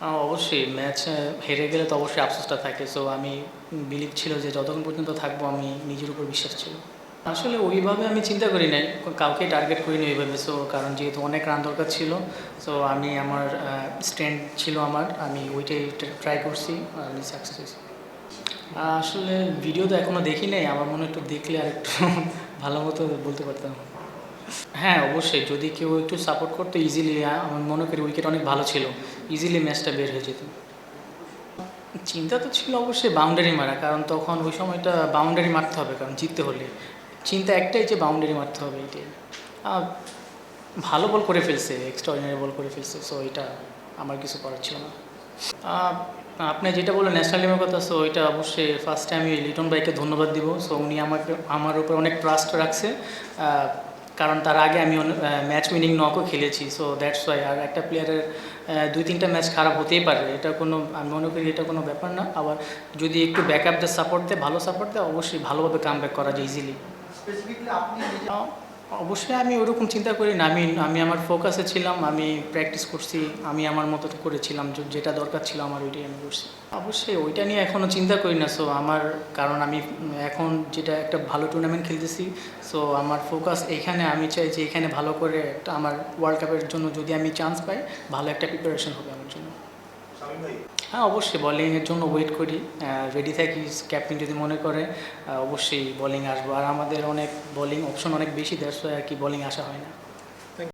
অবশ্যই ম্যাচ হেরে গেলে তো অবশ্যই আফসোসটা থাকে। সো আমি বিলিভ ছিল যে যতক্ষণ পর্যন্ত থাকবো আমি নিজের উপর বিশ্বাস ছিল। আসলে ওইভাবে আমি চিন্তা করি নাই, কাউকে টার্গেট করিনি ওইভাবে। সো কারণ যেহেতু অনেক রান দরকার ছিল, সো আমি আমার স্ট্রেন্থ ছিল আমার, আমি ওইটাই ট্রাই করছি, আমি সাকসেস হয়েছি। আসলে ভিডিও তো এখনও দেখি নাই, আমার মনে হয় একটু দেখলে আর একটু ভালো মতো বলতে পারতাম। হ্যাঁ, অবশ্যই যদি কেউ একটু সাপোর্ট করতো ইজিলি, আমার মনে করি উইকেট অনেক ভালো ছিল, ইজিলি ম্যাচটা বের হয়ে যেত। চিন্তা তো ছিল অবশ্যই বাউন্ডারি মারা, কারণ তখন ওই সময়টা বাউন্ডারি মারতে হবে, কারণ জিততে হলে চিন্তা একটাই যে বাউন্ডারি মারতে হবে, এটাই। আহ, ভালো বল করে ফেলছে, এক্সট্রাঅর্ডিনারি বল করে ফেলছে, সো এটা আমার কিছু করার ছিল না। আহ, আপনি যেটা বললেন ন্যাশনাল টিমের কথা, সো এটা অবশ্যই ফার্স্টে আমি লিটন ভাইকে ধন্যবাদ দিব। সো উনি আমার উপর অনেক ট্রাস্ট রাখছে, কারণ তার আগে আমি ম্যাচ উইনিং নকও খেলেছি। So that's why. আর একটা প্লেয়ারের 2-3টা ম্যাচ খারাপ হতেই পারে, এটা কোনো, আমি মনে করি এটা কোনো ব্যাপার না। আবার যদি একটু ব্যাকআপ দিয়ে সাপোর্ট দেয়, ভালো সাপোর্ট দেয়, অবশ্যই ভালোভাবে কাম ব্যাক করা যায় ইজিলি। অবশ্যই আমি ওরকম চিন্তা করি না, আমি আমার ফোকাসে ছিলাম, আমি প্র্যাকটিস করছি, আমি আমার মতো করেছিলাম, যেটা দরকার ছিল আমার ওইটাই আমি করছি। অবশ্যই ওইটা নিয়ে এখনও চিন্তা করি না। সো আমার, কারণ আমি এখন যেটা একটা ভালো টুর্নামেন্ট খেলতেছি, সো আমার ফোকাস এইখানে, আমি চাই যে এখানে ভালো করে একটা আমার ওয়ার্ল্ড কাপের জন্য যদি আমি চান্স পাই, ভালো একটা প্রিপারেশন হবে আমার জন্য। হ্যাঁ, অবশ্যই বোলিংয়ের জন্য ওয়েট করি, রেডি থাকি। ক্যাপ্টেন যদি মনে করে অবশ্যই বোলিং আসবো, আর আমাদের অনেক বোলিং অপশন অনেক বেশি, দ্যাটস ওয়াই আর কি বোলিং আসা হয় না।